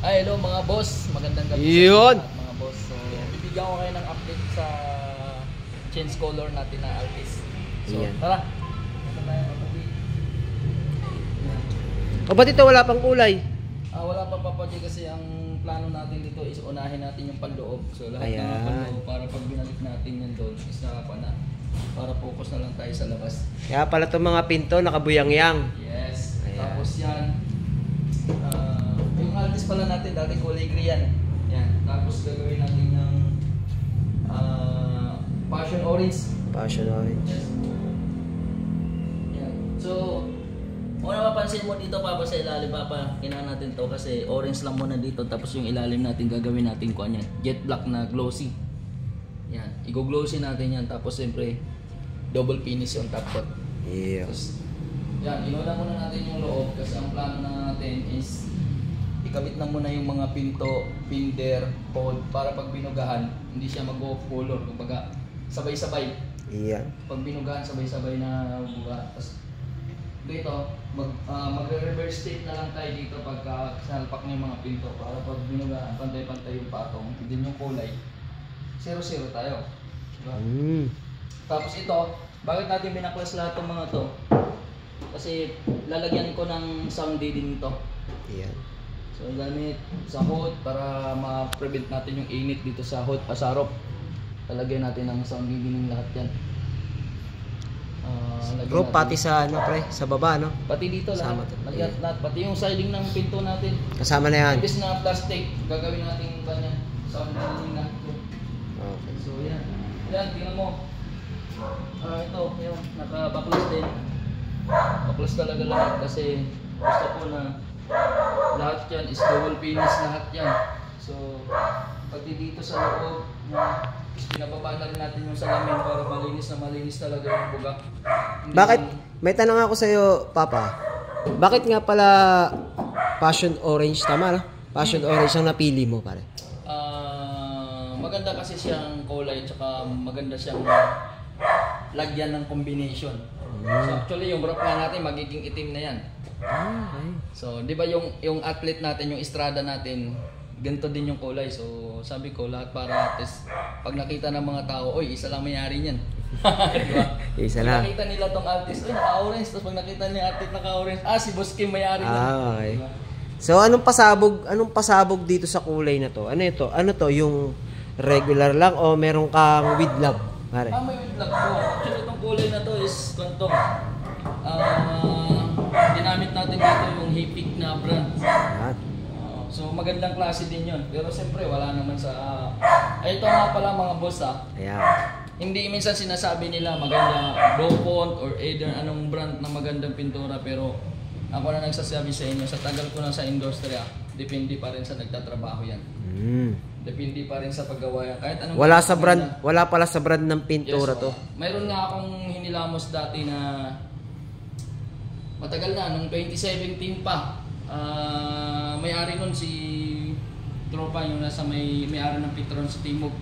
Ay, hello mga boss. Magandang gabi Yun. sa mga boss. So, bibigyan ko kayo ng update sa change color natin na Altis. So, Yan. tara. Ito tayo mag-uwi. O ba't ito wala pang kulay? Wala pa papadya kasi ang plano natin dito is unahin natin yung panloob. So, lahat ng Ayan. panloob para pag binalik natin yan doon is nakapa na. Para focus na lang tayo sa labas. Kaya pala itong mga pinto nakabuyang-yang. Yes. Ayan. Tapos yan. Yung Altis pala natin, dati kulay gray yan. Yan. Tapos gagawin natin ng passion orange. Passion orange. Yes. Yan. So, kung napapansin mo dito Papa sa ilalim Papa, kailangan natin to kasi orange lang muna dito tapos yung ilalim natin gagawin natin kuan yan. Jet black na glossy. Yan. I-glossy natin yan tapos siyempre double finish yung top coat. Yeah. Tapos, yan, inuna muna natin yung loob kasi ang plano natin is ikabit na muna yung mga pinto, pinder, pod para pag binugahan, hindi siya mag-off color. Kumbaga, sabay-sabay. Yeah. Pag binugahan, sabay-sabay na buga. Tapos, dito, magre-reverse tape na lang tayo dito pagka sinalpak na yung mga pinto para pag binugahan, pantay-pantay yung patong, hindi yung kulay. 0-0 tayo. Diba? Tapos ito, bakit natin binaklas lahat ng mga to? Kasi lalagyan ko ng sound din ito. Yeah. So gamit sa hood para ma-prevent natin yung init dito sa hood, sa roof. Lalagyan natin ng sound din lahat yan. Bro, pati sa ano pre, sa baba no? Pati dito Kasama lahat. to. Lahat, lahat. Pati yung siding ng pinto natin. Kasama na yan. Imbis na plastic, gagawin natin kanya sound din lahat. Okay. So yan. Yan, tingnan mo. Ito, yun, naka-backless din. Backless talaga lahat kasi gusto ko na lahat yan is double finish lahat yan. So, pati dito sa loob, pinababa na rin natin yung salamin para malinis na malinis talaga yung buga. Bakit? May tanong ako sa iyo, Papa. Bakit nga pala passion orange tama no? Passion orange ang napili mo pare. Maganda kasi siyang kulay tsaka maganda siyang lagyan ng combination. So actually yung roof nga natin magiging itim na yan. Okay. So, 'di ba yung athlete natin, yung Estrada natin, ganito din yung kulay. So, sabi ko lahat para at least pag nakita ng mga tao, oy, isa lang may-ari niyan. 'Di ba? Isa Pag lang. nakita nila tong artist, oy, naka-orange, tapos pag nakita nila yung athlete naka-orange, si Boss Kim may-ari niyan. Okay. Diba? So anong pasabog dito sa kulay na to? Ano ito? Ano to yung regular lang o meron kang with love? Pare. May vlog ko. Actually, itong kulay na to is kanto. Ginamit natin dito yung Hipik na brand. Yan. So magandang klase din yun. Pero siyempre wala naman sa... ito nga pala mga boss Ayan. Hindi minsan sinasabi nila maganda Dupont or either anong brand na magandang pintura. Pero ako na nagsasabi sa inyo, sa tagal ko na sa industriya, depende pa rin sa nagtatrabaho yan. Depende pa rin sa paggawa yan. Kahit anong Wala sa brand, wala pala sa brand ng pintura to. Mayroon nga akong hinilamos dati na matagal na, nung 2017 pa. May-ari nun si Tropa, yung nasa may-ari ng Petron sa Timog.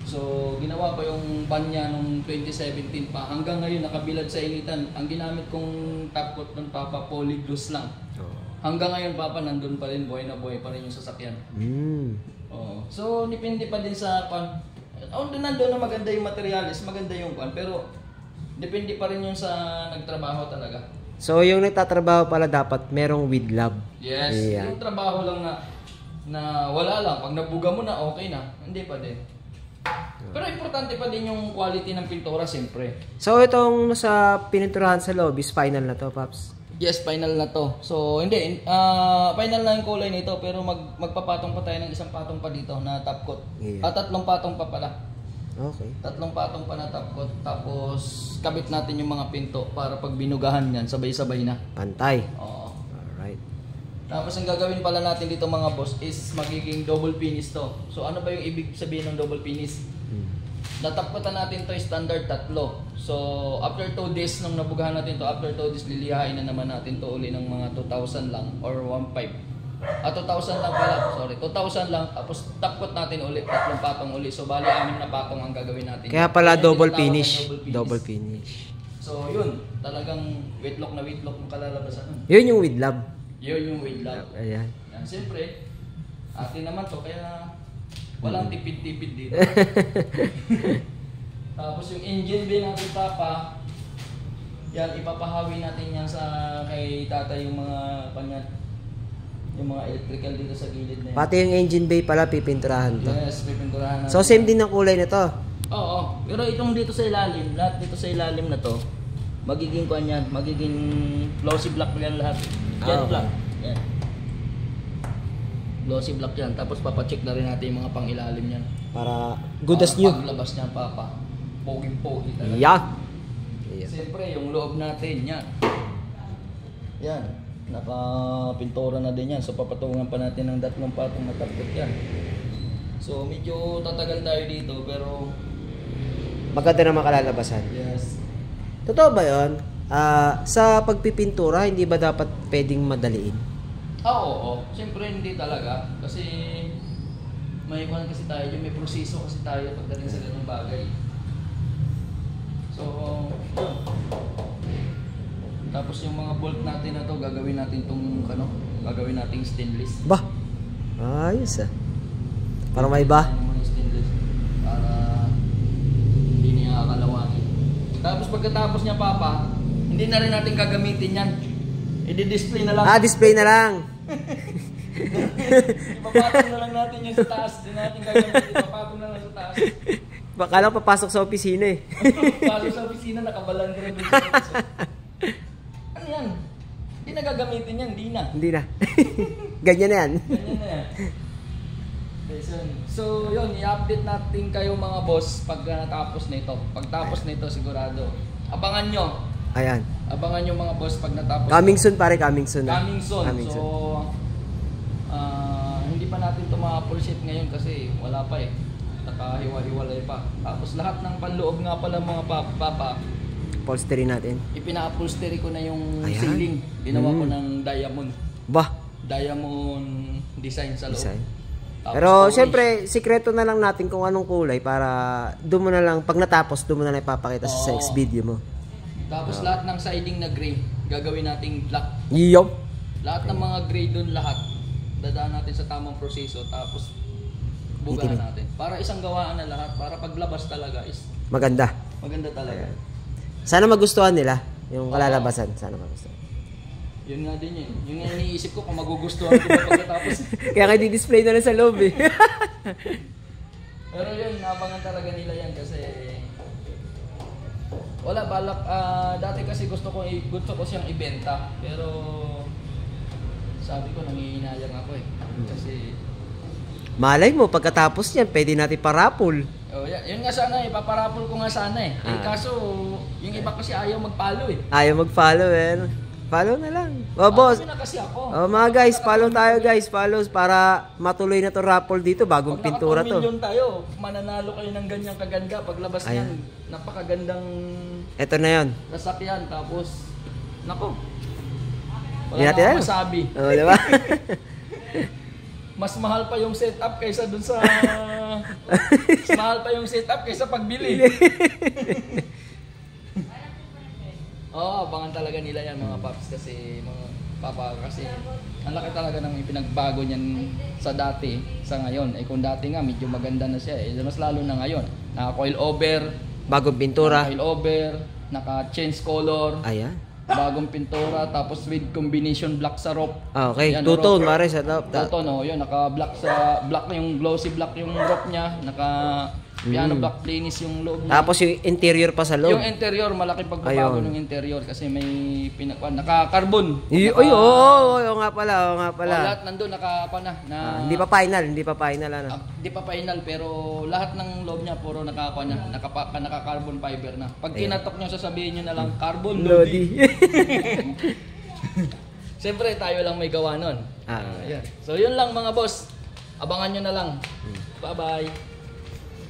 So, ginawa ko yung ban niya nung 2017 pa. Hanggang ngayon, nakabilad sa initan. Ang ginamit kong top coat ng Papa, polygloss lang. Hanggang ngayon, Papa, nandun pa rin, buhay na buhay pa rin yung sasakyan. So, depende pa din sa pan. Nandun na maganda yung materialis, maganda yung pan, pero depende pa rin yung sa nagtrabaho talaga. So yung nagtatrabaho pala dapat merong with love. Yes, Ayan. yung trabaho lang na wala lang. Pag nabuga mo na, okay na. Hindi pa din. Pero importante pa din yung quality ng pintura, siyempre. So itong nasa pininturahan sa loob is final na to, Paps? Yes, final na to. So, hindi. Final na yung kulay nito, pero magpapatong pa tayo ng isang patong pa dito na top coat. Yeah. Tatlong patong pa pala. Okay. Tatlong patong pa na top coat. Tapos, kabit natin yung mga pinto para pag binugahan yan, sabay-sabay na. Pantay. Oo. Alright. Tapos, ang gagawin pala natin dito mga boss is magiging double finish to. So, ano ba yung ibig sabihin ng double finish? Natapatan natin to standard 3. So, after 2 days nung nabugahan natin to, after 2 days lilihain na naman natin to uli ng mga 2,000 lang or 1,500. 2,000 lang pala, sorry, 2,000 lang. Tapos tapkot natin uli, 3 patong uli. So, bali 6 na patong ang gagawin natin. Kaya pala Kaya double tinatawag na finish. Double finish. So, yun, talagang wetlock na wetlock yung kalalabasan nun. Yun yung with love. Yun yung with love. Ayan. Yan, siyempre, Atin naman to, kaya walang tipid-tipid dito. Tapos yung engine bay natin, Papa, yan, ipapahawi natin yan sa kay tatay yung mga kanya, yung mga electrical dito sa gilid na yan. Pati yung engine bay pala pipinturahan to. Yes, pipinturahan natin. So same din ang kulay nito. Oo, pero itong dito sa ilalim, lahat dito sa ilalim na to, magiging kuan yan, magiging glossy black yan lahat. Yan okay. black. Yan. Glossy black yan. Tapos papacheck na rin natin yung mga pangilalim yan. Para good as new. Paglabas niyan, Papa, poging-pogi talaga. Yeah. Siyempre, yung loob natin, yan. Yan. Nakapintura na din yan. So, papatungan pa natin ng 3 patong matapot yan. So, medyo tatagal tayo dito, pero... Maganda naman kalalabasan. Yes. Totoo ba yun? Sa pagpipintura, hindi ba dapat pwedeng madaliin? Oo. Siyempre, hindi talaga. Kasi... may kuhan kasi tayo, may proseso kasi tayo pagdating sa ganung bagay. So, yun. Tapos yung mga bolt natin na to, gagawin natin tong gagawin nating stainless. Bah, ayos ah. Para may ba? Yung mga stainless para hindi niya kakalawangin. Tapos pagkatapos niya, Papa, hindi na rin natin gagamitin yan. I-display na lang. Display na lang. Ipapatong na lang natin yung sa taas. Hindi natin gagamitin. Ipapatong na lang sa taas. Baka lang papasok sa opisina eh. Pasok sa opisina, nakabalan ka rin doon sa opisina. Ano yan? Hindi na gagamitin yan, hindi na. Hindi na. Ganyan na yan. Ganyan na yan. So yun, i-update natin kayo mga boss pag natapos nito. Pagtapos nito sigurado. Abangan nyo. Ayan. Abangan nyo mga boss pag natapos. Coming soon pare, coming soon na. Coming soon. Coming So hindi pa natin ito ma-full sheet ngayon kasi wala pa eh. Nakahiwa-hiwalay pa. Tapos lahat ng panloob nga pala mga papa, upholstery natin. ipina-upholstery ko na yung Ayan. ceiling. Ginawa ko ng diamond. Bah, Diamond design sa loob. design. Tapos Pero polish. siyempre, sikreto na lang natin kung anong kulay para doon mo na lang, pag natapos, doon mo na lang ipapakita sa Oo. next video mo. Tapos lahat ng siding na gray, gagawin nating black. Yup. Lahat ng mga gray doon lahat, dadaan natin sa tamang proseso. Tapos bugahan Itim. natin. Para isang gawaan na lahat, para paglabas talaga is Maganda. maganda talaga. Sana magustuhan nila yung kalalabasan. Sana magustuhan. Yun nga din yun. Yun nga iniisip ko kung magugustuhan ko ba pagkatapos. Kaya nga di-display na lang sa loob eh. Pero yun, nabangan talaga nila yan kasi wala balak. Dati kasi gusto ko siyang ibenta. Pero sabi ko nangihinayang ako eh. Kasi Malay mo, pagkatapos yan, pwede natin parapol. yun nga sana eh, paparapol ko nga sana eh. Kaso yung iba kasi ayaw mag-follow eh. Ayaw mag-follow eh. Follow na lang. O boss. Na kasi ako. Mga guys, follow tayo guys. Follow para matuloy na to raffle dito. Bagong Pag pintura naka 2 to. million tayo, mananalo kayo ng ganyang kaganda. Paglabas Ayan. niyan, napakagandang Ito na yon. nasakyan. Tapos, nako. Wala Hindi na natin akong alam. masabi. O, diba? Mas mahal pa yung setup kaysa dun sa... Mas mahal pa yung setup kaysa pagbili. Oo, abangan talaga nila yan mga paps kasi mga papa kasi ang laki talaga ng ipinagbago niyan sa dati sa ngayon. Kung dati nga medyo maganda na siya mas lalo na ngayon. Naka-coil over, Bagong pintura. coil over, naka-change color, Ayan. bagong pintura, tapos with combination black sa rope. Okay. Yan, Two-tone, rope. mare. Sa top. Toto yun, naka-black sa black yung glossy black yung rope niya, naka-piano black linis yung loob niya. Tapos yung interior pa sa loob. Yung interior, malaki pagbabago Ayun. ng interior kasi may naka-carbon. Oo nga pala, oo nga pala. Lahat nandun Hindi pa final, hindi pa final ano. Hindi pa final pero lahat ng loob niya puro naka-carbon fiber na. Pag kinatok niyo sasabihin niyo na lang carbon lodi. Siyempre tayo lang may gawa nun. Yan. So yun lang mga boss. Abangan niyo na lang. Bye-bye.